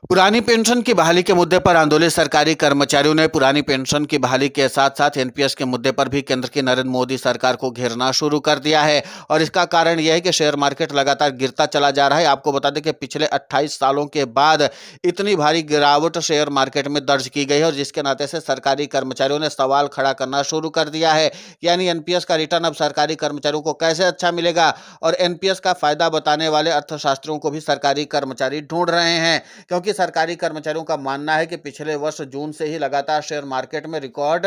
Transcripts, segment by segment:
पुरानी पेंशन की बहाली के मुद्दे पर आंदोलित सरकारी कर्मचारियों ने पुरानी पेंशन की बहाली के साथ साथ एनपीएस के मुद्दे पर भी केंद्र की नरेंद्र मोदी सरकार को घेरना शुरू कर दिया है। और इसका कारण यह है कि शेयर मार्केट लगातार गिरता चला जा रहा है। आपको बता दें कि पिछले 28 सालों के बाद इतनी भारी गिरावट शेयर मार्केट में दर्ज की गई है, और जिसके नाते से सरकारी कर्मचारियों ने सवाल खड़ा करना शुरू कर दिया है। यानी एनपीएस का रिटर्न अब सरकारी कर्मचारियों को कैसे अच्छा मिलेगा, और एनपीएस का फायदा बताने वाले अर्थशास्त्रियों को भी सरकारी कर्मचारी ढूंढ रहे हैं, क्योंकि सरकारी कर्मचारियों का मानना है कि पिछले वर्ष जून से ही लगातार शेयर मार्केट में रिकॉर्ड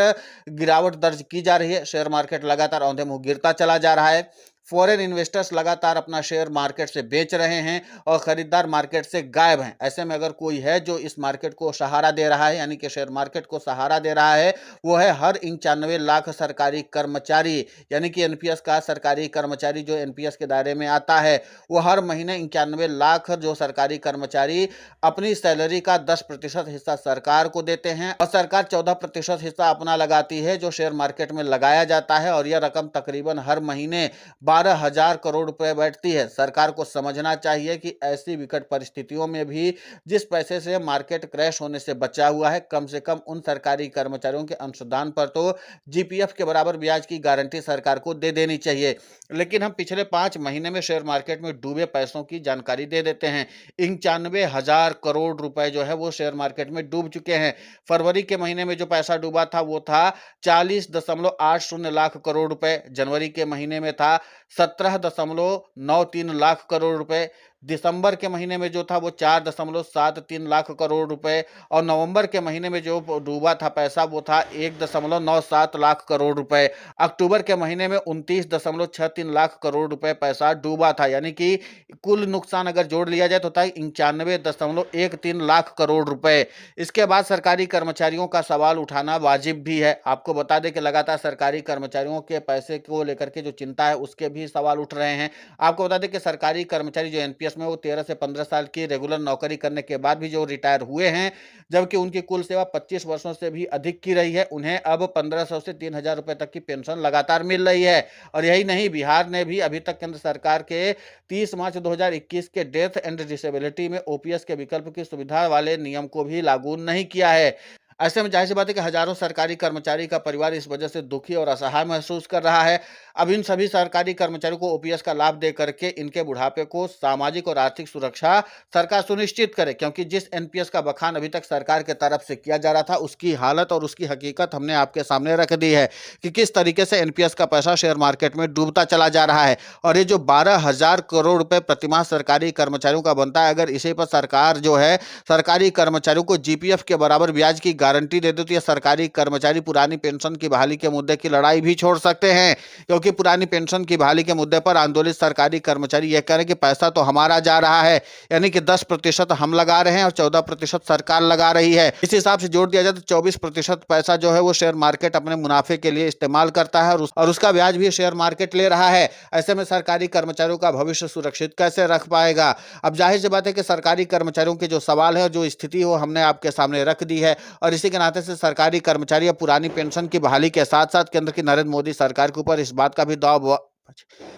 गिरावट दर्ज की जा रही है। शेयर मार्केट लगातार औंधे मुंह गिरता चला जा रहा है। फॉरेन इन्वेस्टर्स लगातार अपना शेयर मार्केट से बेच रहे हैं और खरीदार मार्केट से गायब हैं। ऐसे में अगर कोई है जो इस मार्केट को सहारा दे रहा है, यानी कि शेयर मार्केट को सहारा दे रहा है, वो है हर 95 लाख सरकारी कर्मचारी, यानी कि एनपीएस का सरकारी कर्मचारी जो एनपीएस के दायरे में आता है। वो हर महीने 91 लाख जो सरकारी कर्मचारी अपनी सैलरी का 10% हिस्सा सरकार को देते हैं, और सरकार 14% हिस्सा अपना लगाती है जो शेयर मार्केट में लगाया जाता है। और यह रकम तकरीबन हर महीने 12,000 करोड़ रुपए बैठती है। सरकार को समझना चाहिए कि ऐसी विकट परिस्थितियों में भी जिस पैसे से मार्केट क्रैश होने से बचा हुआ है, कम से कम उन सरकारी कर्मचारियों के अंशदान पर तो जीपीएफ के बराबर ब्याज की गारंटी सरकार को दे देनी चाहिए। लेकिन हम पिछले 5 महीने में शेयर मार्केट में डूबे पैसों की जानकारी दे देते हैं। 95,000 करोड़ रुपए जो है वो शेयर मार्केट में डूब चुके हैं। फरवरी के महीने में जो पैसा डूबा था वो था 40.80 लाख करोड़ रुपए। जनवरी के महीने में था 17.93 लाख करोड़ रुपए। दिसंबर के महीने में जो था वो 4.73 लाख करोड़ रुपए, और नवंबर के महीने में जो डूबा था पैसा वो था 1.97 लाख करोड़ रुपए। अक्टूबर के महीने में 29.63 लाख करोड़ रुपए पैसा डूबा था। यानी कि कुल नुकसान अगर जोड़ लिया जाए तो था 95.13 लाख करोड़ रुपए। इसके बाद सरकारी कर्मचारियों का सवाल उठाना वाजिब भी है। आपको बता दें कि लगातार सरकारी कर्मचारियों के पैसे को लेकर के जो चिंता है उसके भी सवाल उठ रहे हैं। आपको बता दें कि सरकारी कर्मचारी जो एनपीएस में वो 13 से 15 साल की रेगुलर नौकरी करने के बाद भी जो रिटायर हुए हैं, जबकि उनकी कुल सेवा 25 वर्षों से भी अधिक की रही है, उन्हें अब 1500 से 3000 रुपए तक की पेंशन लगातार मिल रही है। और यही नहीं, बिहार ने भी अभी तक केंद्र सरकार के 30 मार्च 2021 के डेथ एंड डिसेबिलिटी में ओपीएस के विकल्प की सुविधा वाले नियम को भी लागू नहीं किया है। ऐसे में जाहिर सी बात है कि हजारों सरकारी कर्मचारी का परिवार इस वजह से दुखी और असहाय महसूस कर रहा है। अब इन सभी सरकारी कर्मचारियों को ओपीएस का लाभ दे करके इनके बुढ़ापे को सामाजिक और आर्थिक सुरक्षा सरकार सुनिश्चित करे, क्योंकि जिस एनपीएस का बखान अभी तक सरकार के तरफ से किया जा रहा था उसकी हालत और उसकी हकीकत हमने आपके सामने रख दी है कि किस तरीके से एनपीएस का पैसा शेयर मार्केट में डूबता चला जा रहा है। और ये जो 12,000 करोड़ रुपए प्रतिमाह सरकारी कर्मचारियों का बनता है, अगर इसी पर सरकार जो है सरकारी कर्मचारियों को जीपीएफ के बराबर ब्याज की गारंटी दे देती है, सरकारी कर्मचारी पुरानी पेंशन की बहाली के मुद्दे की लड़ाई भी छोड़ सकते हैं। क्योंकि पुरानी पेंशन की बहाली के मुद्दे पर आंदोलित सरकारी कर्मचारी यह कह रहे हैं कि पैसा तो हमारा जा रहा है, यानी कि 10% हम लगा रहे हैं और 14% सरकार लगा रही है। इस हिसाब से जोड़ दिया जाए तो 24% पैसा जो है वो शेयर मार्केट अपने मुनाफे के लिए इस्तेमाल करता है, और उसका ब्याज भी शेयर मार्केट ले रहा है। ऐसे में सरकारी कर्मचारियों का भविष्य सुरक्षित कैसे रख पाएगा? अब जाहिर सी बात है कि सरकारी कर्मचारियों के जो सवाल है और जो स्थिति हो हमने आपके सामने रख दी है, और इसी के नाते से सरकारी कर्मचारी अब पुरानी पेंशन की बहाली के साथ साथ केंद्र की नरेंद्र मोदी सरकार के ऊपर इस बात का भी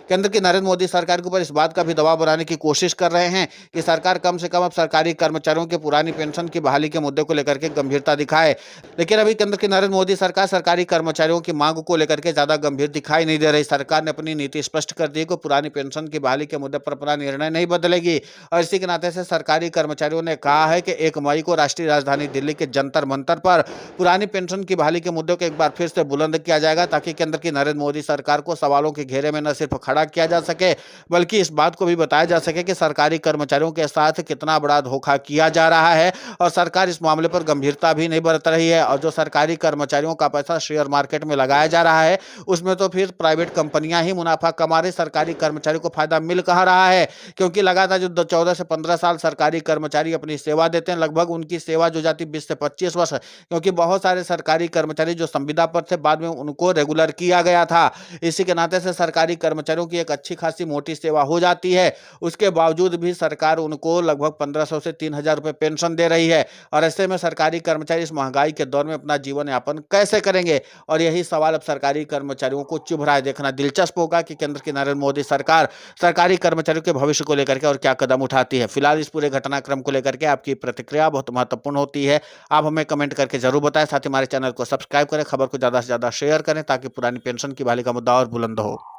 केंद्र की नरेंद्र मोदी सरकार के ऊपर इस बात का भी दबाव बनाने की कोशिश कर रहे हैं कि सरकार कम से कम अब सरकारी कर्मचारियों के पुरानी पेंशन की बहाली के मुद्दे को लेकर के गंभीरता दिखाए। लेकिन अभी केंद्र की नरेंद्र मोदी सरकार सरकारी कर्मचारियों की मांग को लेकर के ज्यादा गंभीर दिखाई नहीं दे रही। सरकार ने अपनी नीति स्पष्ट कर दी कि पुरानी पेंशन की बहाली के मुद्दे पर अपना निर्णय नहीं बदलेगी, और इसी के नाते से सरकारी कर्मचारियों ने कहा है कि 1 मई को राष्ट्रीय राजधानी दिल्ली के जंतर मंतर पर पुरानी पेंशन की बहाली के मुद्दे को एक बार फिर से बुलंद किया जाएगा, ताकि केंद्र की नरेंद्र मोदी सरकार को सवालों के घेरे में न सिर्फ खड़ा किया जा सके बल्कि इस बात को भी बताया जा सके कि सरकारी कर्मचारियों के साथ कितना बड़ा धोखा किया जा रहा है, और सरकार इस मामले पर गंभीरता भी नहीं बरत रही है। और जो सरकारी कर्मचारियों का पैसा शेयर मार्केट में लगाया जा रहा है उसमें तो फिर प्राइवेट कंपनियां ही मुनाफा कमा रही, सरकारी कर्मचारियों को फायदा मिल कहाँ रहा है? क्योंकि लगातार जो 14 से 15 साल सरकारी कर्मचारी अपनी सेवा देते हैं, लगभग उनकी सेवा जो जाती 20 से 25 वर्ष, क्योंकि बहुत सारे सरकारी कर्मचारी जो संविदा पर थे बाद में उनको रेगुलर किया गया था। इसी के नाते से सरकारी सरकारी कर्मचारियों की एक अच्छी खासी मोटी सेवा हो जाती है, उसके बावजूद भी सरकार उनको लगभग 1500 से 3000 रुपए पेंशन दे रही है। और ऐसे में सरकारी कर्मचारी इस महंगाई के दौर में अपना जीवन यापन कैसे करेंगे? और यही सवाल अब सरकारी कर्मचारियों को चुभ रहा है। देखना दिलचस्प होगा कि केंद्र की नरेंद्र मोदी सरकार सरकारी कर्मचारियों के भविष्य को लेकर के और क्या कदम उठाती है। फिलहाल इस पूरे घटनाक्रम को लेकर के आपकी प्रतिक्रिया बहुत महत्वपूर्ण होती है। आप हमें कमेंट करके जरूर बताएं। साथ ही हमारे चैनल को सब्सक्राइब करें, खबर को ज्यादा से ज्यादा शेयर करें ताकि पुरानी पेंशन की बहाली का मुद्दा और बुलंद हो।